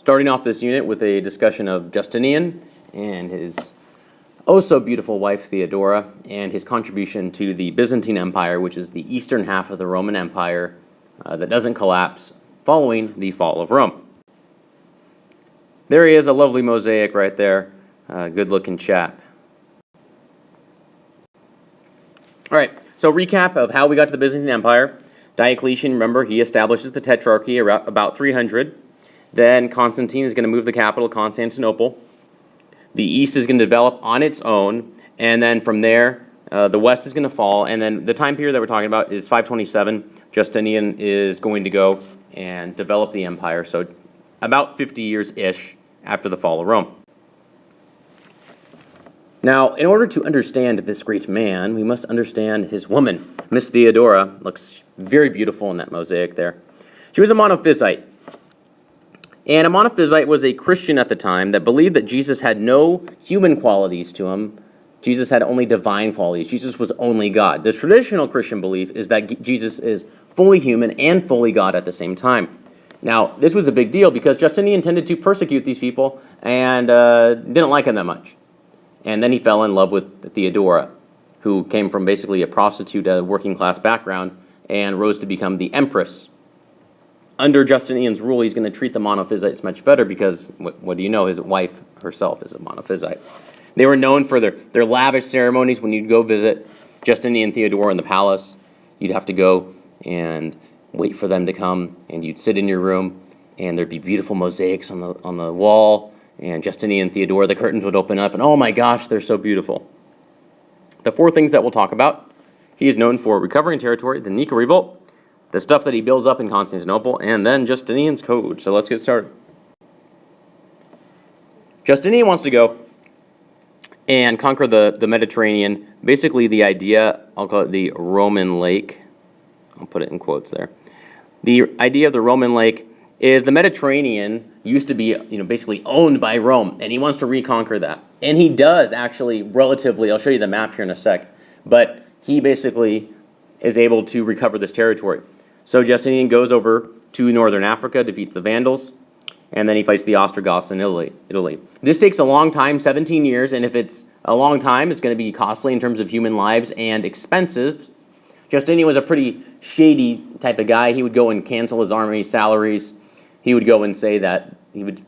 Starting off this unit with a discussion of Justinian and his oh-so-beautiful wife Theodora, and his contribution to the Byzantine Empire, which is the eastern half of the Roman Empire that doesn't collapse following the fall of Rome. There he is, a lovely mosaic right there. Good-looking chap. All right, so recap of how we got to the Byzantine Empire. Diocletian, remember, he establishes the Tetrarchy around about 300. Then Constantine is going to move the capital, Constantinople. The east is going to develop on its own, and then from there, the west is going to fall, and then the time period that we're talking about is 527. Justinian is going to go and develop the empire, so about 50 years-ish after the fall of Rome. Now, in order to understand this great man, we must understand his woman. Miss Theodora looks very beautiful in that mosaic there. She was a monophysite. And a monophysite was a Christian at the time that believed that Jesus had no human qualities to him. Jesus had only divine qualities. Jesus was only God. The traditional Christian belief is that Jesus is fully human and fully God at the same time. Now, this was a big deal because Justinian tended to persecute these people and didn't like them that much. And then he fell in love with Theodora, who came from basically a prostitute, working-class background, and rose to become the empress. Under Justinian's rule, he's going to treat the monophysites much better because, what do you know, his wife herself is a monophysite. They were known for their lavish ceremonies. When you'd go visit Justinian and Theodora in the palace, you'd have to go and wait for them to come, and you'd sit in your room, and there'd be beautiful mosaics on the wall, and Justinian and Theodora, the curtains would open up, and oh my gosh, they're so beautiful. The four things that we'll talk about: he is known for recovering territory, the Nika Revolt, the stuff that he builds up in Constantinople, and then Justinian's code. So let's get started. Justinian wants to go and conquer the Mediterranean. Basically, the idea, I'll call it the Roman lake. I'll put it in quotes there. The idea of the Roman lake is the Mediterranean used to be, basically owned by Rome, and he wants to reconquer that. And he does actually relatively. I'll show you the map here in a sec. But he basically is able to recover this territory. So Justinian goes over to northern Africa, defeats the Vandals, and then he fights the Ostrogoths in Italy. This takes a long time, 17 years, and if it's a long time, it's going to be costly in terms of human lives and expensive. Justinian was a pretty shady type of guy. He would go and cancel his army salaries. He would go and say that he would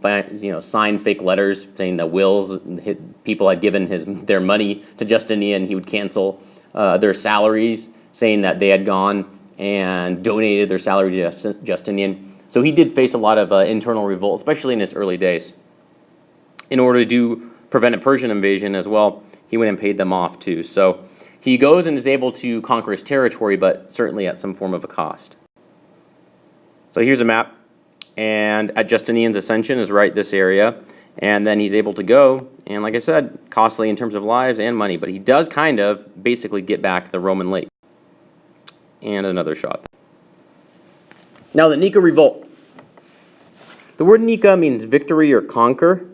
sign fake letters saying that people had given their money to Justinian. He would cancel their salaries, saying that they had gone and donated their salary to Justinian. So he did face a lot of internal revolt, especially in his early days. In order to prevent a Persian invasion as well, he went and paid them off too. So he goes and is able to conquer his territory, but certainly at some form of a cost. So here's a map, and at Justinian's ascension is right this area, and then he's able to go, and like I said, costly in terms of lives and money, but he does kind of basically get back the Roman lake. And another shot. Now the Nika Revolt. The word Nika means victory or conquer.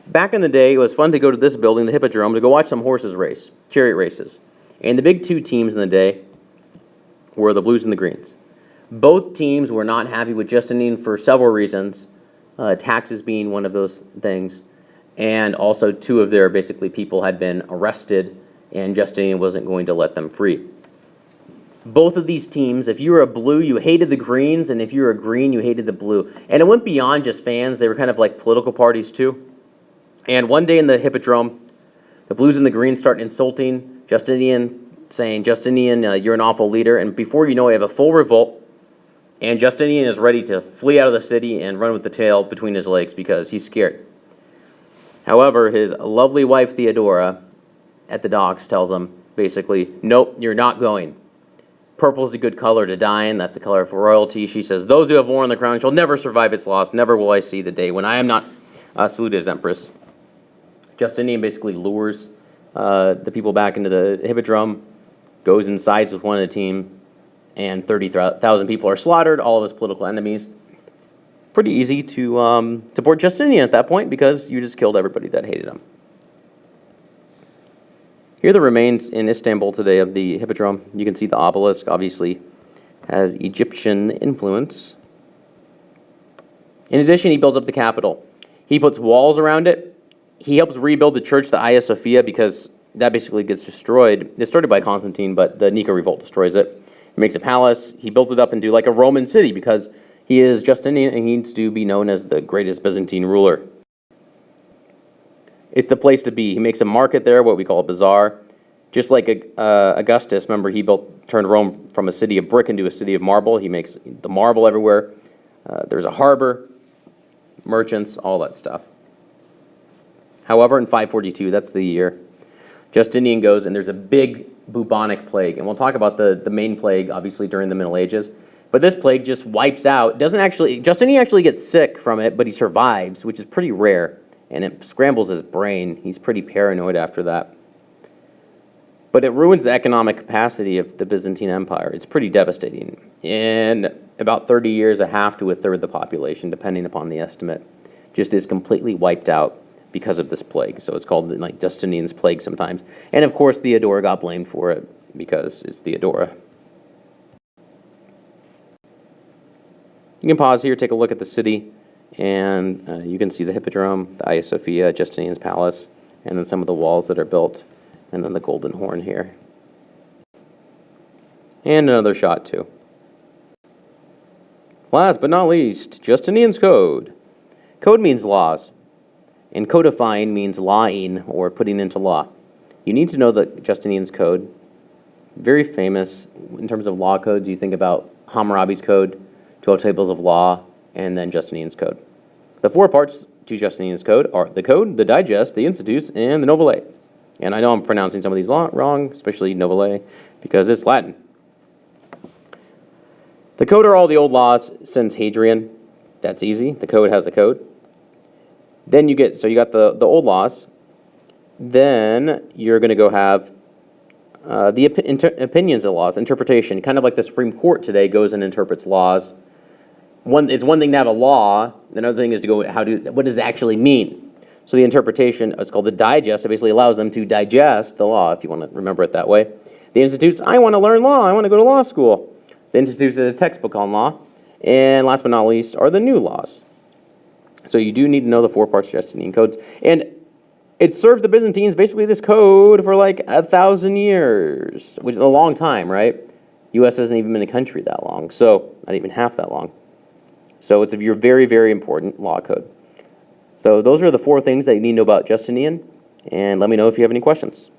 Back in the day, it was fun to go to this building, the Hippodrome, to go watch some horses race, chariot races. And the big two teams in the day were the Blues and the Greens. Both teams were not happy with Justinian for several reasons, taxes being one of those things, and also two of their people had been arrested, and Justinian wasn't going to let them free. Both of these teams, if you were a blue, you hated the Greens, and if you were a green, you hated the blue. And it went beyond just fans. They were kind of like political parties too. And one day in the Hippodrome, the Blues and the Greens start insulting Justinian, saying, Justinian, you're an awful leader. And before you know it, you have a full revolt, and Justinian is ready to flee out of the city and run with the tail between his legs because he's scared. However, his lovely wife Theodora at the docks tells him, basically, nope, you're not going. Purple is a good color to die in. That's the color of royalty. She says, those who have worn the crown shall never survive its loss. Never will I see the day when I am not saluted as empress. Justinian basically lures the people back into the Hippodrome, goes and sides with one of the team, and 30,000 people are slaughtered, all of his political enemies. Pretty easy to support Justinian at that point because you just killed everybody that hated him. Here are the remains in Istanbul today of the Hippodrome. You can see the obelisk obviously has Egyptian influence. In addition, he builds up the capital. He puts walls around it. He helps rebuild the church, the Hagia Sophia, because that basically gets destroyed. It's started by Constantine, but the Nika Revolt destroys it. He makes a palace. He builds it up into like a Roman city because he is Justinian and he needs to be known as the greatest Byzantine ruler. It's the place to be. He makes a market there, what we call a bazaar. Just like Augustus, remember, he turned Rome from a city of brick into a city of marble. He makes the marble everywhere. There's a harbor, merchants, all that stuff. However, in 542, that's the year, Justinian goes and there's a big bubonic plague. And we'll talk about the main plague, obviously, during the Middle Ages. But this plague just wipes out. Justinian actually gets sick from it, but he survives, which is pretty rare. And it scrambles his brain. He's pretty paranoid after that. But it ruins the economic capacity of the Byzantine Empire. It's pretty devastating. In about 30 years, a half to a third the population, depending upon the estimate, just is completely wiped out because of this plague. So it's called like Justinian's plague sometimes. And of course, Theodora got blamed for it because it's Theodora. You can pause here, take a look at the city, and you can see the Hippodrome, the Hagia Sophia, Justinian's palace, and then some of the walls that are built, and then the Golden Horn here. And another shot too. Last but not least, Justinian's Code. Code means laws, and codifying means lawing or putting into law. You need to know the Justinian's Code. Very famous in terms of law codes. You think about Hammurabi's Code, 12 tables of law, and then Justinian's Code. The 4 parts to Justinian's Code are the Code, the Digest, the Institutes, and the Novelle. And I know I'm pronouncing some of these wrong, especially Novelle, because it's Latin. The Code are all the old laws since Hadrian. That's easy. The Code has the Code. Then you got the old laws. Then you're going to go have the opinions of laws, interpretation, kind of like the Supreme Court today goes and interprets laws. It's one thing to have a law. Another thing is to go, what does it actually mean? So the interpretation is called the digest. It basically allows them to digest the law, if you want to remember it that way. The institutes, I want to learn law. I want to go to law school. The institutes is a textbook on law. And last but not least are the new laws. So you do need to know the 4 parts of Justinian codes. And it served the Byzantines, basically, this code for like 1,000 years, which is a long time, right? U.S. hasn't even been a country that long, so not even half that long. So it's a very, very important law code. So those are the 4 things that you need to know about Justinian, and let me know if you have any questions.